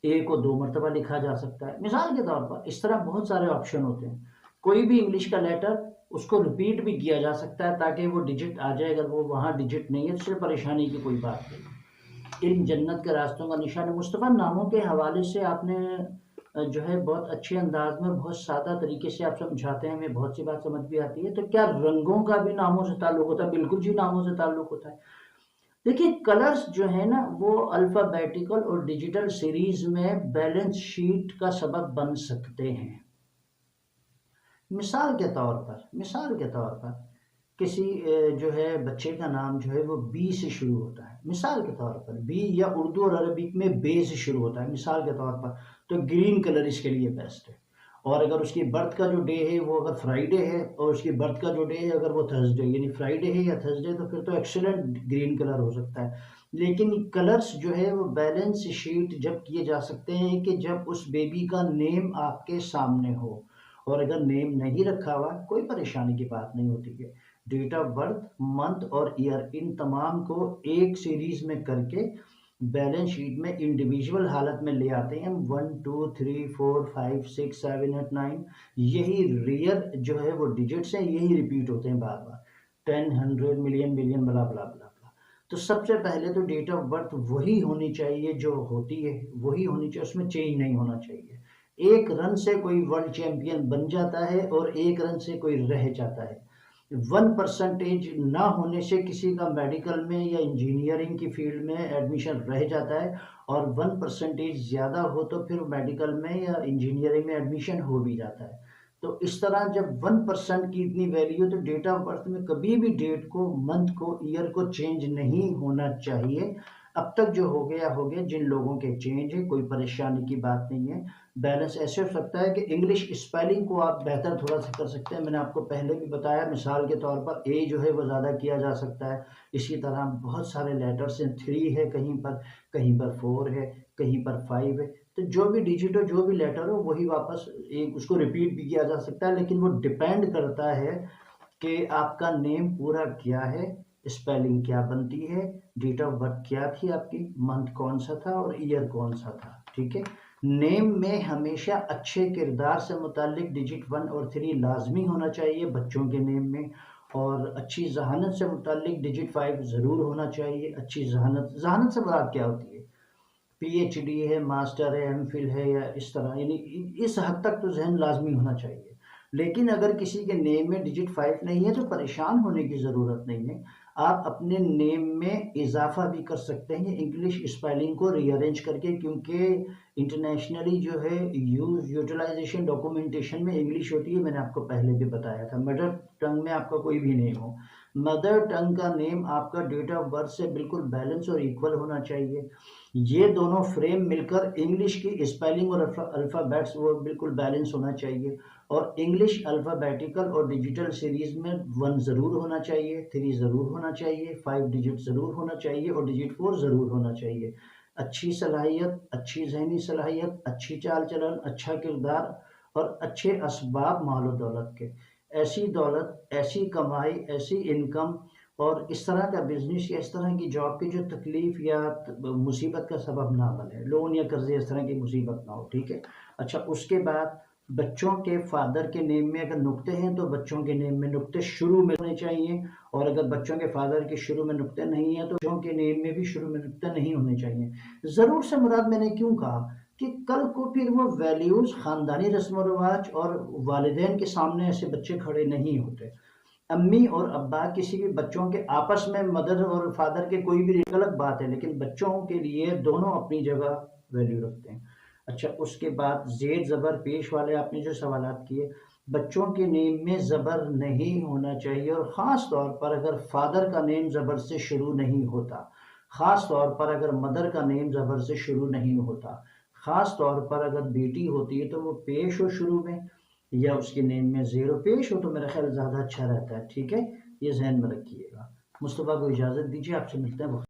اے کو 2 مرتبہ لکھا جا سکتا ہے، مثال کے طور پر اس طرح بہت سارے آپشن ہوتے ہیں۔ کوئی بھی انگلش کا لیٹر اس کو ریپیٹ بھی کیا جا سکتا ہے تاکہ وہ ڈیجٹ آ جائے، اگر وہ وہاں ڈیجٹ نہیں ہے تو صرف پریشانی کی کوئی بات نہیں۔ علم جنت کے راستوں کا نشان ہے۔ مصطفیٰ ناموں کے حوالے سے آپ نے جو ہے بہت اچھے انداز میں بہت سادہ طریقے سے آپ سمجھاتے ہیں، ہمیں بہت سی بات سمجھ بھی آتی ہے۔ تو کیا رنگوں کا بھی ناموں سے تعلق ہوتا ہے؟ بالکل جی، ناموں سے تعلق ہوتا ہے۔ دیکھیے کلرز جو ہے نا وہ الفابیٹیکل اور ڈیجیٹل سیریز میں بیلنس شیٹ کا سبب بن سکتے ہیں۔ مثال کے طور پر کسی جو ہے بچے کا نام جو ہے وہ بی سے شروع ہوتا ہے، مثال کے طور پر بی، یا اردو اور عربک میں بے سے شروع ہوتا ہے مثال کے طور پر، تو گرین کلر اس کے لیے بیسٹ ہے۔ اور اگر اس کی برتھ کا جو ڈے ہے وہ اگر فرائیڈے ہے، اور اس کی برتھ کا جو ڈے ہے اگر وہ تھرسڈے یعنی فرائیڈے ہے یا تھرسڈے، تو پھر تو ایکسیلنٹ گرین کلر ہو سکتا ہے۔ لیکن کلرز جو ہے وہ بیلنس شیٹ جب کیے جا سکتے ہیں کہ جب اس بیبی کا نیم آپ کے سامنے ہو، اور اگر نیم نہیں رکھا ہوا کوئی پریشانی کی بات نہیں ہوتی ہے۔ ڈیٹ آف برتھ، منتھ اور ایئر، ان تمام کو ایک سیریز میں کر کے بیلنس شیٹ میں انڈیویجول حالت میں لے آتے ہیں ہم، 1 2 3 4 5 6 7 8 9، یہی ریئر جو ہے وہ ڈیجٹس ہیں، یہی ریپیٹ ہوتے ہیں بار بار، 10 100 ملین بلین بلا بلا بلا بلا۔ تو سب سے پہلے تو ڈیٹ آف برتھ وہی ہونی چاہیے جو ہوتی ہے، وہی ہونی چاہیے، اس میں چینج نہیں ہونا چاہیے۔ ایک رن سے کوئی ورلڈ چیمپئن بن جاتا ہے اور ایک رن سے کوئی رہ جاتا ہے۔ 1% نہ ہونے سے کسی کا میڈیکل میں یا انجینئرنگ کی فیلڈ میں ایڈمیشن رہ جاتا ہے، اور 1% زیادہ ہو تو پھر میڈیکل میں یا انجینئرنگ میں ایڈمیشن ہو بھی جاتا ہے۔ تو اس طرح جب 1% کی اتنی ویلیو، تو ڈیٹ آف برتھ میں کبھی بھی ڈیٹ کو، منتھ کو، ایئر کو چینج نہیں ہونا چاہیے۔ اب تک جو ہو گیا ہو گیا، جن لوگوں کے چینج ہے کوئی پریشانی کی بات نہیں ہے۔ بیلنس ایسے ہو سکتا ہے کہ انگلش اسپیلنگ کو آپ بہتر تھوڑا سا کر سکتے ہیں، میں نے آپ کو پہلے بھی بتایا، مثال کے طور پر اے جو ہے وہ زیادہ کیا جا سکتا ہے۔ اسی طرح بہت سارے لیٹرز ہیں، 3 ہے کہیں پر، کہیں پر 4 ہے، کہیں پر 5 ہے، تو جو بھی ڈیجٹ ہو، جو بھی لیٹر ہو، وہی واپس ایک اس کو ریپیٹ بھی کیا جا سکتا ہے، لیکن وہ ڈیپینڈ کرتا ہے کہ آپ کا نیم پورا کیا ہے، اسپیلنگ کیا بنتی ہے، ڈیٹ آف برتھ کیا تھی آپ کی، منتھ کون سا تھا اور ایئر کون سا تھا، ٹھیک ہے۔ نیم میں ہمیشہ اچھے کردار سے متعلق ڈیجٹ 1 اور 3 لازمی ہونا چاہیے بچوں کے نیم میں، اور اچھی ذہانت سے متعلق ڈیجٹ 5 ضرور ہونا چاہیے۔ اچھی ذہانت سے مراد کیا ہوتی ہے؟ پی ایچ ڈی ہے، ماسٹر ہے، ایم فل ہے، یا اس طرح، یعنی اس حد تک تو ذہن لازمی ہونا چاہیے۔ لیکن اگر کسی کے نیم میں ڈیجٹ 5 نہیں ہے تو پریشان ہونے کی ضرورت نہیں ہے، آپ اپنے نیم میں اضافہ بھی کر سکتے ہیں انگلش اسپیلنگ کو ری ارینج کر کے، کیونکہ انٹرنیشنلی جو ہے یوٹیلائزیشن ڈاکومنٹیشن میں انگلش ہوتی ہے، میں نے آپ کو پہلے بھی بتایا تھا۔ مدر ٹنگ میں آپ کا کوئی بھی نیم ہو، مدر ٹنگ کا نیم آپ کا ڈیٹ آف برتھ سے بالکل بیلنس اور ایکول ہونا چاہیے۔ یہ دونوں فریم مل کر انگلش کی اسپیلنگ اور الفابیٹس وہ بالکل بیلنس ہونا چاہیے، اور انگلش الفابیٹیکل اور ڈیجیٹل سیریز میں 1 ضرور ہونا چاہیے، 3 ضرور ہونا چاہیے، 5 ڈیجٹ ضرور ہونا چاہیے، اور ڈیجٹ 4 ضرور ہونا چاہیے۔ اچھی صلاحیت، اچھی ذہنی صلاحیت، اچھی چال چلن، اچھا کردار اور اچھے اسباب مال و دولت کے، ایسی دولت، ایسی کمائی، ایسی انکم اور اس طرح کا بزنس یا اس طرح کی جاب کی جو تکلیف یا مصیبت کا سبب نہ بنے، لون یا قرضے اس طرح کی مصیبت نہ ہو، ٹھیک ہے۔ اچھا، اس کے بعد بچوں کے فادر کے نیم میں اگر نقطے ہیں تو بچوں کے نیم میں نقطے شروع میں ہونے چاہیے، اور اگر بچوں کے فادر کے شروع میں نقطے نہیں ہیں تو بچوں کے نیم میں بھی شروع میں نقطے نہیں ہونے چاہیے۔ ضرور سے مراد میں نے کیوں کہا کہ کل کو پھر وہ ویلیوز، خاندانی رسم و رواج اور والدین کے سامنے ایسے بچے کھڑے نہیں ہوتے۔ امی اور ابا کسی بھی بچوں کے آپس میں، مدر اور فادر کے کوئی بھی الگ بات ہے، لیکن بچوں کے لیے دونوں اپنی جگہ ویلیو رکھتے ہیں۔ اچھا، اس کے بعد زیر زبر پیش والے آپ نے جو سوالات کیے، بچوں کے نیم میں زبر نہیں ہونا چاہیے، اور خاص طور پر اگر فادر کا نیم زبر سے شروع نہیں ہوتا، خاص طور پر اگر مدر کا نیم زبر سے شروع نہیں ہوتا، خاص طور پر اگر بیٹی ہوتی ہے تو وہ پیش ہو شروع میں، یا اس کے نیم میں زیرو پیش ہو، تو میرا خیال زیادہ اچھا رہتا ہے، ٹھیک ہے۔ یہ ذہن میں رکھیے گا۔ مصطفیٰ کو اجازت دیجیے، آپ سے ملتے ہیں۔